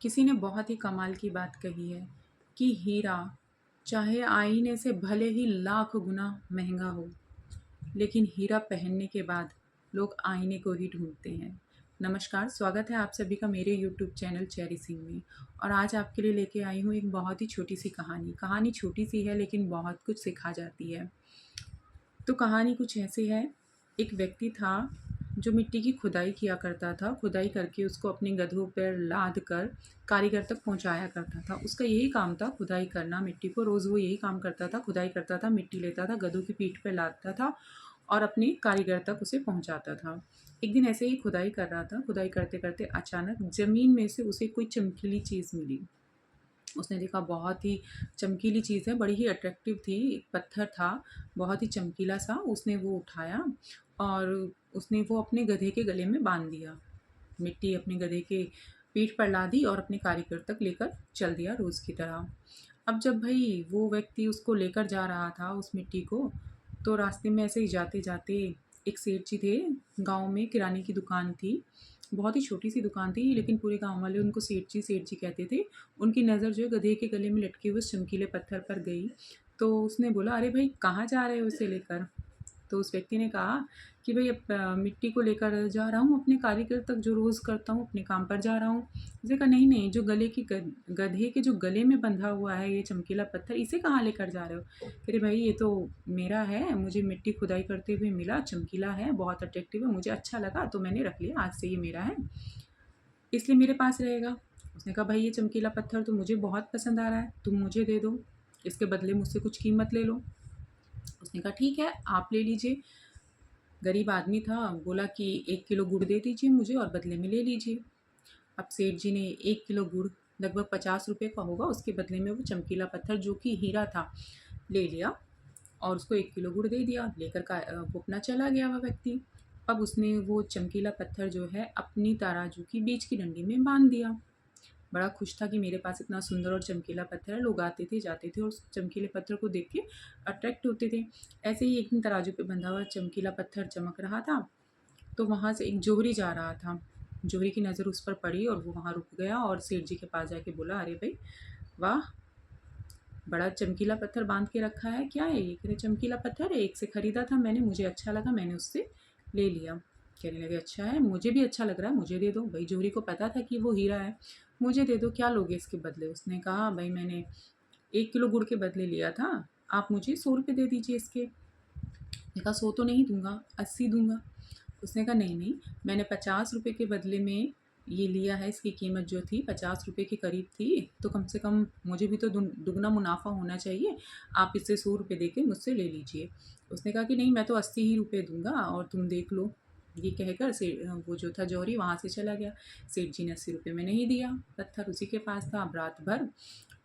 किसी ने बहुत ही कमाल की बात कही है कि हीरा चाहे आईने से भले ही लाख गुना महंगा हो, लेकिन हीरा पहनने के बाद लोग आईने को ही ढूंढते हैं। नमस्कार, स्वागत है आप सभी का मेरे यूट्यूब चैनल चेरी सिंह में। और आज आपके लिए लेके आई हूँ एक बहुत ही छोटी सी कहानी छोटी सी है लेकिन बहुत कुछ सिखा जाती है। तो कहानी कुछ ऐसी है। एक व्यक्ति था जो मिट्टी की खुदाई किया करता था। खुदाई करके उसको अपने गधों पर लाद कर कारीगर तक पहुंचाया करता था। उसका यही काम था, खुदाई करना मिट्टी को। रोज़ वो यही काम करता था, खुदाई करता था, मिट्टी लेता था, गधों की पीठ पर लादता था और अपने कारीगर तक उसे पहुंचाता था। एक दिन ऐसे ही खुदाई कर रहा था। खुदाई करते करते अचानक ज़मीन में से उसे कोई चमकीली चीज़ मिली। उसने देखा बहुत ही चमकीली चीज़ है, बड़ी ही अट्रैक्टिव थी। एक पत्थर था, बहुत ही चमकीला सा। उसने वो उठाया और उसने वो अपने गधे के गले में बांध दिया। मिट्टी अपने गधे के पीठ पर ला दी और अपने कारीगर तक लेकर चल दिया रोज़ की तरह। अब जब भाई वो व्यक्ति उसको लेकर जा रहा था उस मिट्टी को, तो रास्ते में ऐसे ही जाते जाते एक सेठ जी थे। गांव में किराने की दुकान थी, बहुत ही छोटी सी दुकान थी, लेकिन पूरे गांव वाले उनको सेठ जी कहते थे। उनकी नज़र जो है गधे के गले में लटके हुए उस चमकीले पत्थर पर गई। तो उसने बोला, अरे भाई कहाँ जा रहे हो इसे लेकर? तो उस व्यक्ति ने कहा कि भाई अब मिट्टी को लेकर जा रहा हूँ अपने कारीगर तक, जो रोज़ करता हूँ, अपने काम पर जा रहा हूँ। उसने कहा, नहीं नहीं, जो गले की गधे के जो गले में बंधा हुआ है ये चमकीला पत्थर, इसे कहाँ लेकर जा रहे हो? अरे भाई ये तो मेरा है, मुझे मिट्टी खुदाई करते हुए मिला, चमकीला है, बहुत अट्रैक्टिव है, मुझे अच्छा लगा तो मैंने रख लिया, आज से ये मेरा है, इसलिए मेरे पास रहेगा। उसने कहा, भाई ये चमकीला पत्थर तो मुझे बहुत पसंद आ रहा है, तुम मुझे दे दो, इसके बदले मुझसे कुछ कीमत ले लो। उसने कहा, ठीक है, आप ले लीजिए। गरीब आदमी था, बोला कि 1 किलो गुड़ दे दीजिए मुझे और बदले में ले लीजिए। अब सेठ जी ने 1 किलो गुड़, लगभग 50 रुपये का होगा, उसके बदले में वो चमकीला पत्थर जो कि हीरा था ले लिया और उसको 1 किलो गुड़ दे दिया। लेकर का वो अपना चला गया वह व्यक्ति। अब उसने वो चमकीला पत्थर जो है अपनी तराजू की बीच की डंडी में बांध दिया। बड़ा खुश था कि मेरे पास इतना सुंदर और चमकीला पत्थर है। लोग आते थे, जाते थे और उस चमकीले पत्थर को देख के अट्रैक्ट होते थे। ऐसे ही एक दिन तराजू पे बंधा हुआ चमकीला पत्थर चमक रहा था, तो वहाँ से एक जोहरी जा रहा था। जोहरी की नज़र उस पर पड़ी और वो वहाँ रुक गया और सेठ जी के पास जाके बोला, अरे भाई वाह, बड़ा चमकीला पत्थर बांध के रखा है, क्या है ये? कह रहे, चमकीला पत्थर है, एक से ख़रीदा था मैंने, मुझे अच्छा लगा, मैंने उससे ले लिया। कहने लगे, अच्छा है, मुझे भी अच्छा लग रहा है, मुझे दे दो। भाई जोहरी को पता था कि वो हीरा है। मुझे दे दो, क्या लोगे इसके बदले? उसने कहा, भाई मैंने 1 किलो गुड़ के बदले लिया था, आप मुझे 100 रुपये दे दीजिए इसके। मैंने कहा, 100 तो नहीं दूंगा, 80 दूंगा। उसने कहा, नहीं नहीं, मैंने 50 रुपये के बदले में ये लिया है, इसकी कीमत जो थी 50 रुपये के करीब थी, तो कम से कम मुझे भी तो दुगना मुनाफा होना चाहिए, आप इससे 100 रुपये दे के मुझसे ले लीजिए। उसने कहा कि नहीं, मैं तो 80 ही रुपये दूंगा और तुम देख लो। ये कहकर से वो जो था जौहरी वहाँ से चला गया। सेठ जी ने 80 रुपये में नहीं दिया, पत्थर उसी के पास था। अब रात भर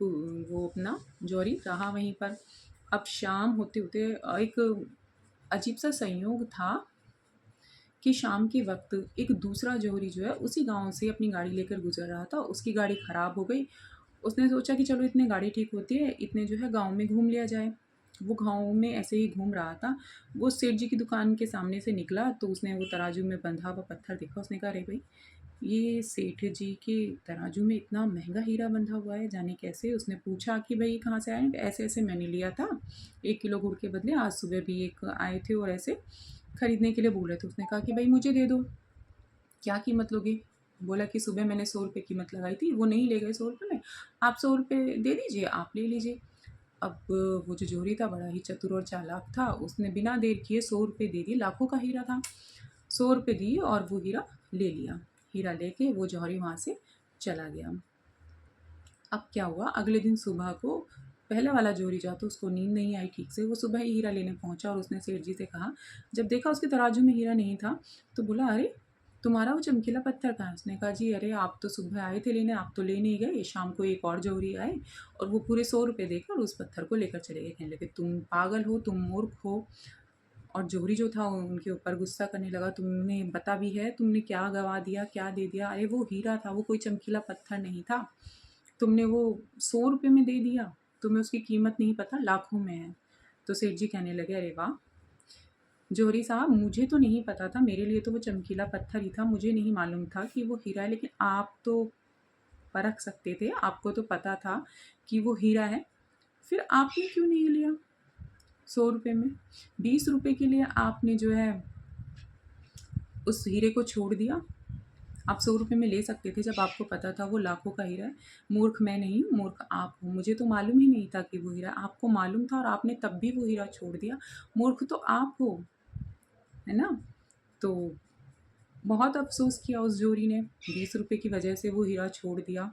वो अपना जौहरी रहा वहीं पर। अब शाम होते होते एक अजीब सा संयोग था कि शाम के वक्त एक दूसरा जौहरी जो है उसी गांव से अपनी गाड़ी लेकर गुजर रहा था। उसकी गाड़ी ख़राब हो गई। उसने सोचा कि चलो इतने गाड़ी ठीक होती है, इतने जो है गांव में घूम लिया जाए। वो गांव में ऐसे ही घूम रहा था, वो सेठ जी की दुकान के सामने से निकला तो उसने वो तराजू में बंधा हुआ पत्थर देखा। उसने कहा, अरे भाई, ये सेठ जी के तराजू में इतना महंगा हीरा बंधा हुआ है, जाने कैसे। उसने पूछा कि भाई कहाँ से आए? ऐसे ऐसे मैंने लिया था, 1 किलो गुड़ के बदले आज सुबह भी एक आए थे और ऐसे खरीदने के लिए बोल रहे थे। उसने कहा कि भाई मुझे दे दो, क्या कीमत लोगे? बोला कि सुबह मैंने 100 रुपये कीमत लगाई थी, वो नहीं ले गए 100 रुपये में, आप 100 रुपये दे दीजिए, आप ले लीजिए। अब वो जो जोहरी था बड़ा ही चतुर और चालाक था, उसने बिना देर किए 100 रुपये दे दिए। लाखों का हीरा था, 100 रुपये दिए और वो हीरा ले लिया। हीरा लेके वो जौहरी वहाँ से चला गया। अब क्या हुआ, अगले दिन सुबह को पहले वाला जोहरी जो था उसको नींद नहीं आई ठीक से। वो सुबह ही हीरा लेने पहुंचा और उसने सेठ जी से कहा, जब देखा उसके तराजू में हीरा नहीं था, तो बोला, अरे तुम्हारा वो चमकीला पत्थर कहाँ है? उसने कहा, जी अरे आप तो सुबह आए थे लेने, आप तो ले नहीं गए। शाम को एक और जौहरी आए और वो पूरे 100 रुपये देकर उस पत्थर को लेकर चले गए। कहने लगे, तुम पागल हो, तुम मूर्ख हो। और जोहरी जो था उनके ऊपर गुस्सा करने लगा, तुमने पता भी है तुमने क्या गवा दिया, क्या दे दिया? अरे वो हीरा था, वो कोई चमकीला पत्थर नहीं था, तुमने वो 100 रुपये में दे दिया, तुम्हें उसकी कीमत नहीं पता, लाखों में है। तो सेठ जी कहने लगे, अरे वाह जौहरी साहब, मुझे तो नहीं पता था, मेरे लिए तो वो चमकीला पत्थर ही था, मुझे नहीं मालूम था कि वो हीरा है, लेकिन आप तो परख सकते थे, आपको तो पता था कि वो हीरा है, फिर आपने क्यों नहीं लिया 100 रुपये में? 20 रुपये के लिए आपने जो है उस हीरे को छोड़ दिया। आप 100 रुपये में ले सकते थे जब आपको पता था वो लाखों का हीरा है। मूर्ख मैं नहीं हूँ, मूर्ख आप हो। मुझे तो मालूम ही नहीं था कि वो हीरा, आपको मालूम था और आपने तब भी वो हीरा छोड़ दिया। मूर्ख तो आप हो, है ना? तो बहुत अफ़सोस किया उस जोड़ी ने, 20 रुपये की वजह से वो हीरा छोड़ दिया।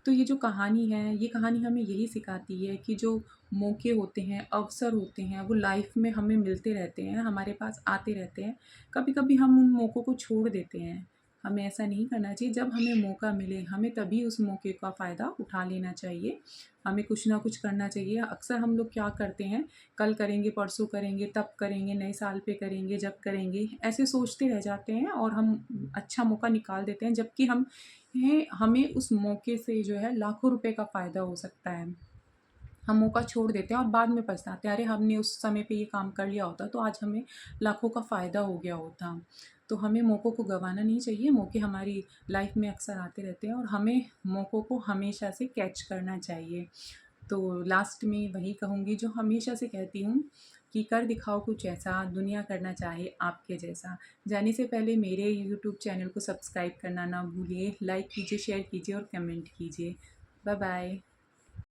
तो ये जो कहानी है, ये कहानी हमें यही सिखाती है कि जो मौके होते हैं, अवसर होते हैं, वो लाइफ में हमें मिलते रहते हैं, हमारे पास आते रहते हैं। कभी-कभी हम उन मौक़ों को छोड़ देते हैं। हमें ऐसा नहीं करना चाहिए। जब हमें मौका मिले, हमें तभी उस मौके का फ़ायदा उठा लेना चाहिए। हमें कुछ ना कुछ करना चाहिए। अक्सर हम लोग क्या करते हैं, कल करेंगे, परसों करेंगे, तब करेंगे, नए साल पे करेंगे, जब करेंगे, ऐसे सोचते रह जाते हैं और हम अच्छा मौका निकाल देते हैं, जबकि हमें उस मौके से जो है लाखों रुपए का फ़ायदा हो सकता है। हम मौका छोड़ देते हैं और बाद में पछताते हैं, अरे हमने उस समय पे ये काम कर लिया होता तो आज हमें लाखों का फ़ायदा हो गया होता। तो हमें मौक़ों को गँवाना नहीं चाहिए। मौके हमारी लाइफ में अक्सर आते रहते हैं और हमें मौक़ों को हमेशा से कैच करना चाहिए। तो लास्ट में वही कहूँगी जो हमेशा से कहती हूँ कि कर दिखाओ कुछ ऐसा, दुनिया करना चाहे आपके जैसा। जाने से पहले मेरे यूट्यूब चैनल को सब्सक्राइब करना ना भूलिए। लाइक कीजिए, शेयर कीजिए और कमेंट कीजिए। Bye bye.